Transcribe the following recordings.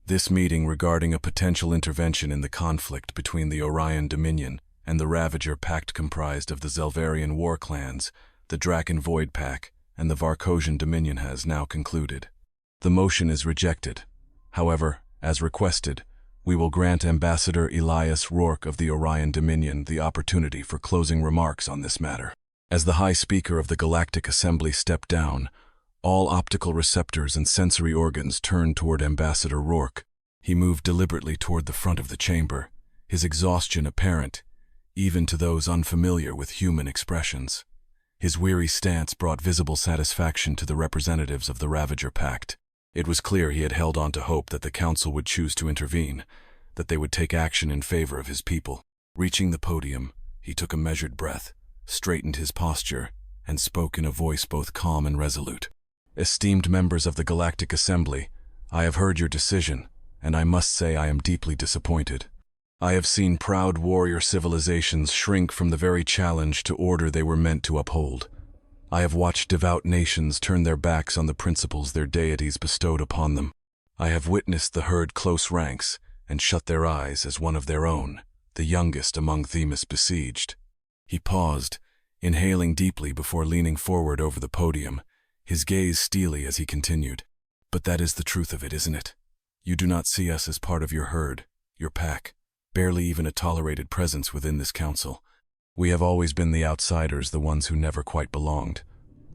This meeting regarding a potential intervention in the conflict between the Orion Dominion and the Ravager Pact comprised of the Zelvarian war clans, the Draken Void Pack, and the Varkosian Dominion has now concluded. The motion is rejected. However, as requested, we will grant Ambassador Elias Rourke of the Orion Dominion the opportunity for closing remarks on this matter. As the High Speaker of the Galactic Assembly stepped down, all optical receptors and sensory organs turned toward Ambassador Rourke. He moved deliberately toward the front of the chamber, his exhaustion apparent, even to those unfamiliar with human expressions. His weary stance brought visible satisfaction to the representatives of the Ravager Pact. It was clear he had held on to hope that the Council would choose to intervene, that they would take action in favor of his people. Reaching the podium, he took a measured breath, straightened his posture, and spoke in a voice both calm and resolute. Esteemed members of the Galactic Assembly, I have heard your decision, and I must say I am deeply disappointed. I have seen proud warrior civilizations shrink from the very challenge to order they were meant to uphold. I have watched devout nations turn their backs on the principles their deities bestowed upon them. I have witnessed the herd close ranks and shut their eyes as one of their own, the youngest among Themis besieged. He paused, inhaling deeply before leaning forward over the podium, his gaze steely as he continued. But that is the truth of it, isn't it? You do not see us as part of your herd, your pack, barely even a tolerated presence within this council. We have always been the outsiders, the ones who never quite belonged,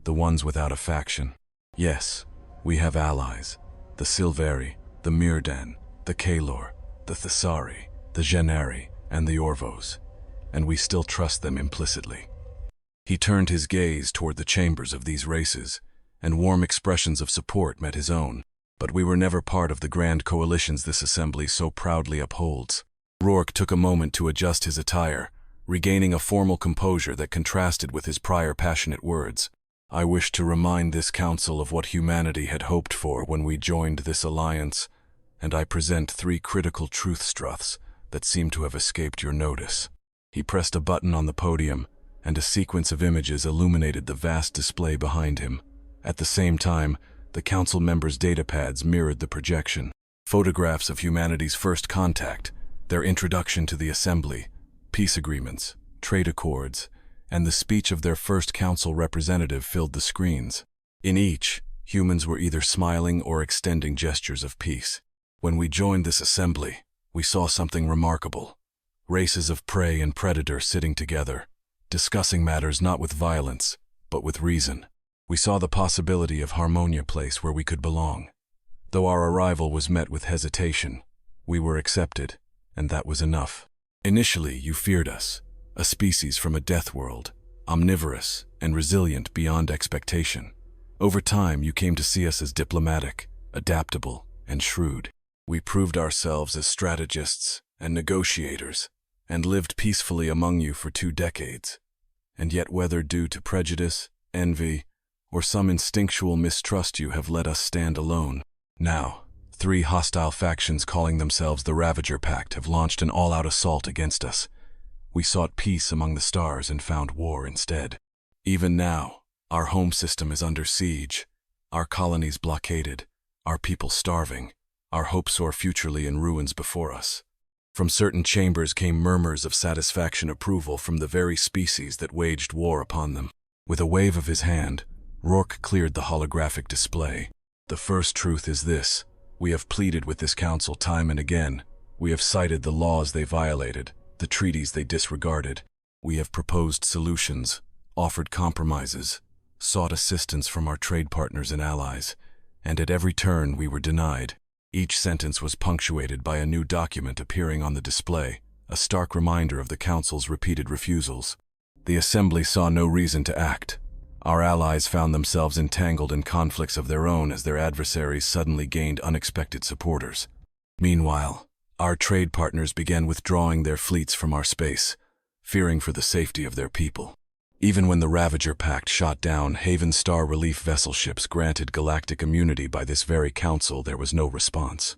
the ones without a faction. Yes, we have allies, the Silvari, the Mirdan, the Kalor, the Thessari, the Genari, and the Orvos, and we still trust them implicitly. He turned his gaze toward the chambers of these races, and warm expressions of support met his own. But we were never part of the grand coalitions this assembly so proudly upholds. Rourke took a moment to adjust his attire, regaining a formal composure that contrasted with his prior passionate words. I wish to remind this council of what humanity had hoped for when we joined this alliance, and I present 3 critical truth struths that seem to have escaped your notice. He pressed a button on the podium, and a sequence of images illuminated the vast display behind him. At the same time, the council members' datapads mirrored the projection. Photographs of humanity's first contact, their introduction to the assembly, peace agreements, trade accords, and the speech of their first council representative filled the screens. In each, humans were either smiling or extending gestures of peace. When we joined this assembly, we saw something remarkable. Races of prey and predator sitting together, discussing matters not with violence, but with reason. We saw the possibility of Harmonia Place where we could belong. Though our arrival was met with hesitation, we were accepted, and that was enough. Initially, you feared us, a species from a death world, omnivorous and resilient beyond expectation. Over time, you came to see us as diplomatic, adaptable, and shrewd. We proved ourselves as strategists and negotiators, and lived peacefully among you for 2 decades. And yet, whether due to prejudice, envy, or some instinctual mistrust, you have let us stand alone. Now, 3 hostile factions calling themselves the Ravager Pact have launched an all-out assault against us. We sought peace among the stars and found war instead. Even now, our home system is under siege, our colonies blockaded, our people starving, our hopes soar futurely in ruins before us. From certain chambers came murmurs of satisfaction approval from the very species that waged war upon them. With a wave of his hand, Rourke cleared the holographic display. The first truth is this: we have pleaded with this council time and again. We have cited the laws they violated, the treaties they disregarded. We have proposed solutions, offered compromises, sought assistance from our trade partners and allies, and at every turn we were denied. Each sentence was punctuated by a new document appearing on the display, a stark reminder of the council's repeated refusals. The assembly saw no reason to act. Our allies found themselves entangled in conflicts of their own as their adversaries suddenly gained unexpected supporters. Meanwhile, our trade partners began withdrawing their fleets from our space, fearing for the safety of their people. Even when the Ravager Pact shot down Haven Star relief vessel ships granted galactic immunity by this very council, there was no response.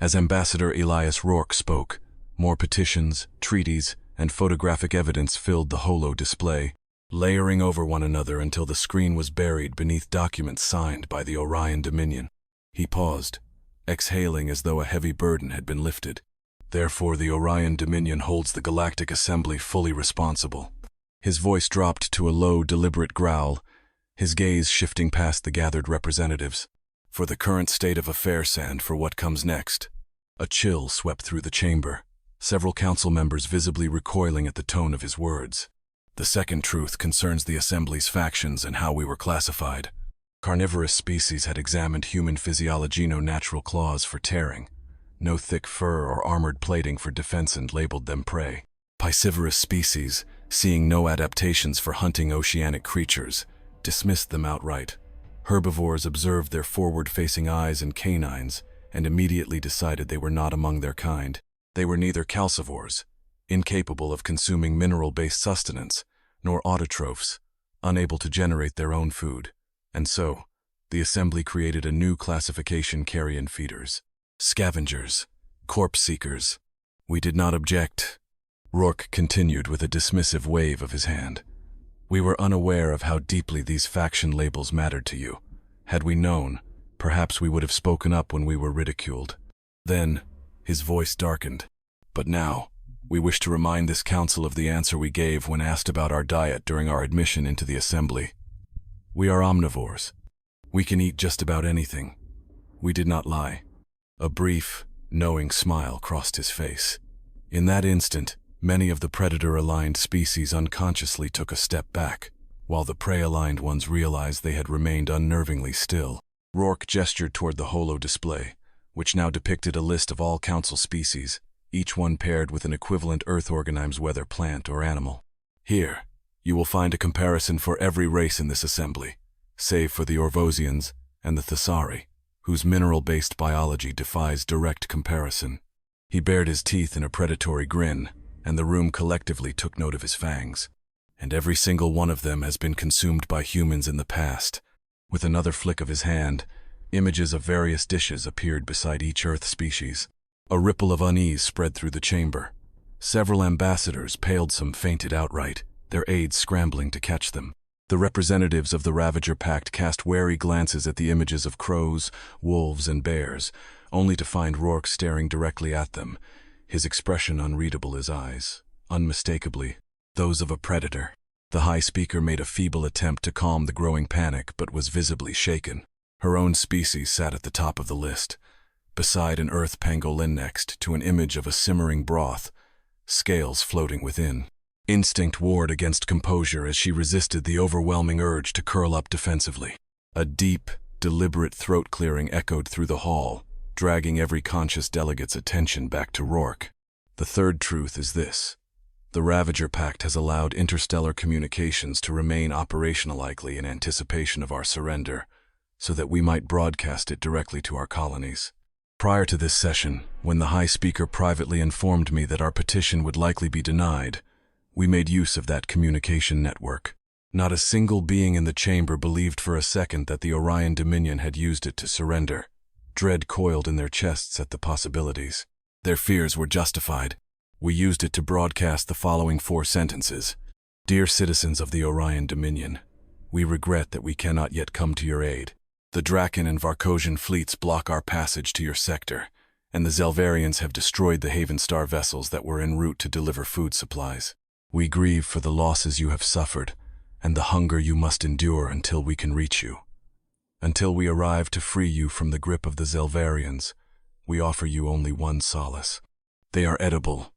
As Ambassador Elias Rourke spoke, more petitions, treaties, and photographic evidence filled the holo display, layering over one another until the screen was buried beneath documents signed by the Orion Dominion. He paused, exhaling as though a heavy burden had been lifted. Therefore, the Orion Dominion holds the Galactic Assembly fully responsible. His voice dropped to a low, deliberate growl, his gaze shifting past the gathered representatives. For the current state of affairs and for what comes next. A chill swept through the chamber, several council members visibly recoiling at the tone of his words. The second truth concerns the Assembly's factions and how we were classified. Carnivorous species had examined human physiology, no natural claws for tearing, no thick fur or armored plating for defense, and labeled them prey. Piscivorous species, seeing no adaptations for hunting oceanic creatures, dismissed them outright. Herbivores observed their forward-facing eyes and canines and immediately decided they were not among their kind. They were neither calcivores, incapable of consuming mineral-based sustenance, nor autotrophs, unable to generate their own food. And so, the Assembly created a new classification: carrion feeders, scavengers, corpse seekers. We did not object. Rourke continued with a dismissive wave of his hand. We were unaware of how deeply these faction labels mattered to you. Had we known, perhaps we would have spoken up when we were ridiculed. Then, his voice darkened. But now, we wish to remind this council of the answer we gave when asked about our diet during our admission into the Assembly. We are omnivores. We can eat just about anything. We did not lie. A brief, knowing smile crossed his face. In that instant, many of the predator-aligned species unconsciously took a step back, while the prey-aligned ones realized they had remained unnervingly still. Rourke gestured toward the holo display, which now depicted a list of all council species, each one paired with an equivalent Earth organism, whether plant or animal. Here, you will find a comparison for every race in this assembly, save for the Orvosians and the Thesari, whose mineral-based biology defies direct comparison. He bared his teeth in a predatory grin, and the room collectively took note of his fangs. And every single one of them has been consumed by humans in the past. With another flick of his hand, images of various dishes appeared beside each Earth species. A ripple of unease spread through the chamber. Several ambassadors paled, some fainted outright, their aides scrambling to catch them. The representatives of the Ravager Pact cast wary glances at the images of crows, wolves, and bears, only to find Rourke staring directly at them, his expression unreadable as eyes, unmistakably those of a predator. The High Speaker made a feeble attempt to calm the growing panic, but was visibly shaken. Her own species sat at the top of the list, beside an earth pangolin next to an image of a simmering broth, scales floating within. Instinct warred against composure as she resisted the overwhelming urge to curl up defensively. A deep, deliberate throat-clearing echoed through the hall, dragging every conscious delegate's attention back to Rourke. The third truth is this. The Ravager Pact has allowed interstellar communications to remain operationally in anticipation of our surrender, so that we might broadcast it directly to our colonies. Prior to this session, when the High Speaker privately informed me that our petition would likely be denied, we made use of that communication network. Not a single being in the chamber believed for a second that the Orion Dominion had used it to surrender. Dread coiled in their chests at the possibilities. Their fears were justified. We used it to broadcast the following 4 sentences. Dear citizens of the Orion Dominion, we regret that we cannot yet come to your aid. The Draken and Varkosian fleets block our passage to your sector, and the Zelvarians have destroyed the Haven Star vessels that were en route to deliver food supplies. We grieve for the losses you have suffered and the hunger you must endure until we can reach you. Until we arrive to free you from the grip of the Zelvarians, we offer you only one solace. They are edible.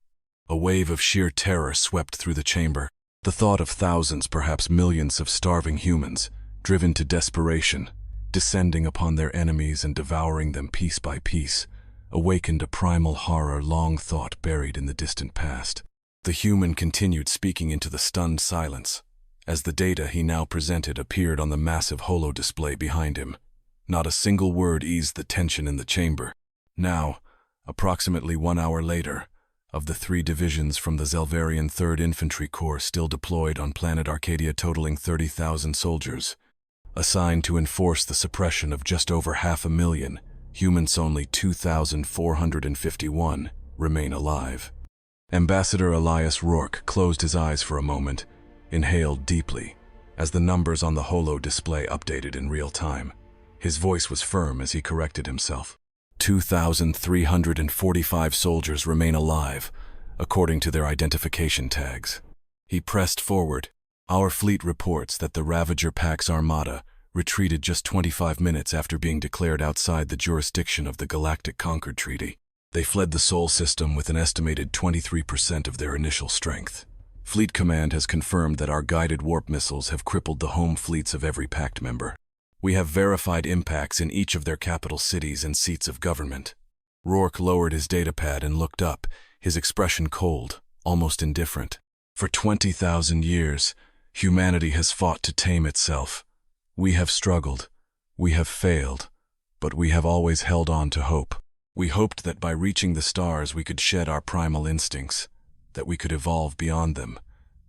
A wave of sheer terror swept through the chamber. The thought of thousands, perhaps millions of starving humans, driven to desperation, descending upon their enemies and devouring them piece by piece, awakened a primal horror long thought buried in the distant past. The human continued speaking into the stunned silence, as the data he now presented appeared on the massive holo display behind him. Not a single word eased the tension in the chamber. Now, approximately 1 hour later, of the 3 divisions from the Zelvarian 3rd Infantry Corps still deployed on planet Arcadia totaling 30,000 soldiers, assigned to enforce the suppression of just over 500,000, humans only 2,451 remain alive. Ambassador Elias Rourke closed his eyes for a moment, inhaled deeply, as the numbers on the holo display updated in real time. His voice was firm as he corrected himself. 2,345 soldiers remain alive, according to their identification tags. He pressed forward. Our fleet reports that the Ravager Pack's armada retreated just 25 minutes after being declared outside the jurisdiction of the Galactic Concord Treaty. They fled the Sol system with an estimated 23% of their initial strength. Fleet Command has confirmed that our guided warp missiles have crippled the home fleets of every Pact member. We have verified impacts in each of their capital cities and seats of government. Rourke lowered his datapad and looked up, his expression cold, almost indifferent. For 20,000 years, humanity has fought to tame itself. We have struggled, we have failed, but we have always held on to hope. We hoped that by reaching the stars we could shed our primal instincts, that we could evolve beyond them,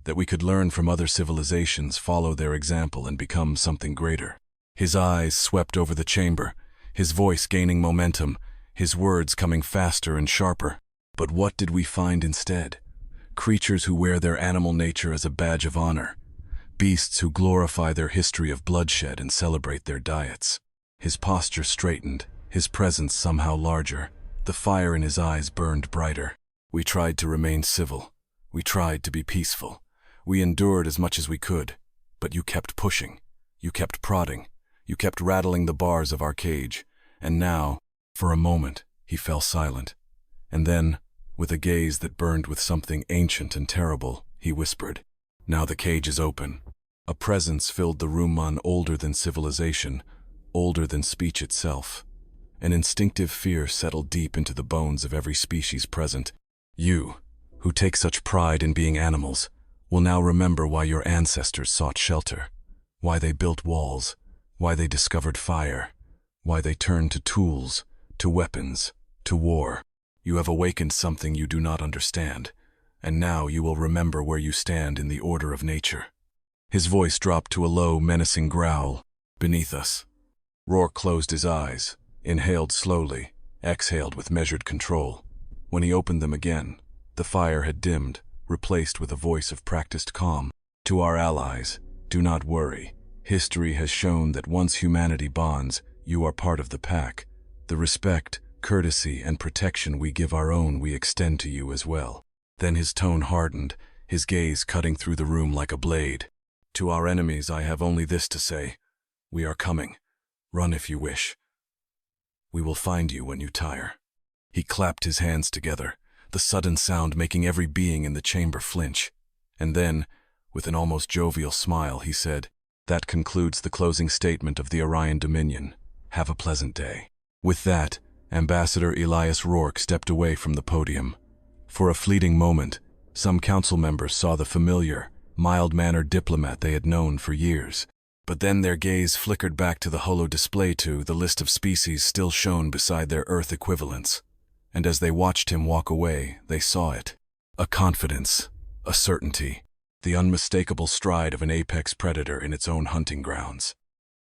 that we could learn from other civilizations, follow their example, and become something greater. His eyes swept over the chamber, his voice gaining momentum, his words coming faster and sharper. But what did we find instead? Creatures who wear their animal nature as a badge of honor. Beasts who glorify their history of bloodshed and celebrate their diets. His posture straightened, his presence somehow larger. The fire in his eyes burned brighter. We tried to remain civil. We tried to be peaceful. We endured as much as we could. But you kept pushing. You kept prodding. You kept rattling the bars of our cage. And now, for a moment, he fell silent. And then, with a gaze that burned with something ancient and terrible, he whispered, "Now the cage is open." A presence filled the room, older than civilization, older than speech itself. An instinctive fear settled deep into the bones of every species present. You, who take such pride in being animals, will now remember why your ancestors sought shelter, why they built walls, why they discovered fire, why they turned to tools, to weapons, to war. You have awakened something you do not understand, and now you will remember where you stand in the order of nature. His voice dropped to a low, menacing growl. Beneath us. Rourke closed his eyes, inhaled slowly, exhaled with measured control. When he opened them again, the fire had dimmed, replaced with a voice of practiced calm. To our allies, do not worry. History has shown that once humanity bonds, you are part of the pack. The respect, courtesy, and protection we give our own we extend to you as well. Then his tone hardened, his gaze cutting through the room like a blade. To our enemies I have only this to say. We are coming. Run if you wish. We will find you when you tire. He clapped his hands together, the sudden sound making every being in the chamber flinch. And then, with an almost jovial smile, he said, "That concludes the closing statement of the Orion Dominion. Have a pleasant day." With that, Ambassador Elias Rourke stepped away from the podium. For a fleeting moment, some council members saw the familiar, mild-mannered diplomat they had known for years. But then their gaze flickered back to the holo display to the list of species still shown beside their Earth equivalents. And as they watched him walk away, they saw it. A confidence, a certainty, the unmistakable stride of an apex predator in its own hunting grounds.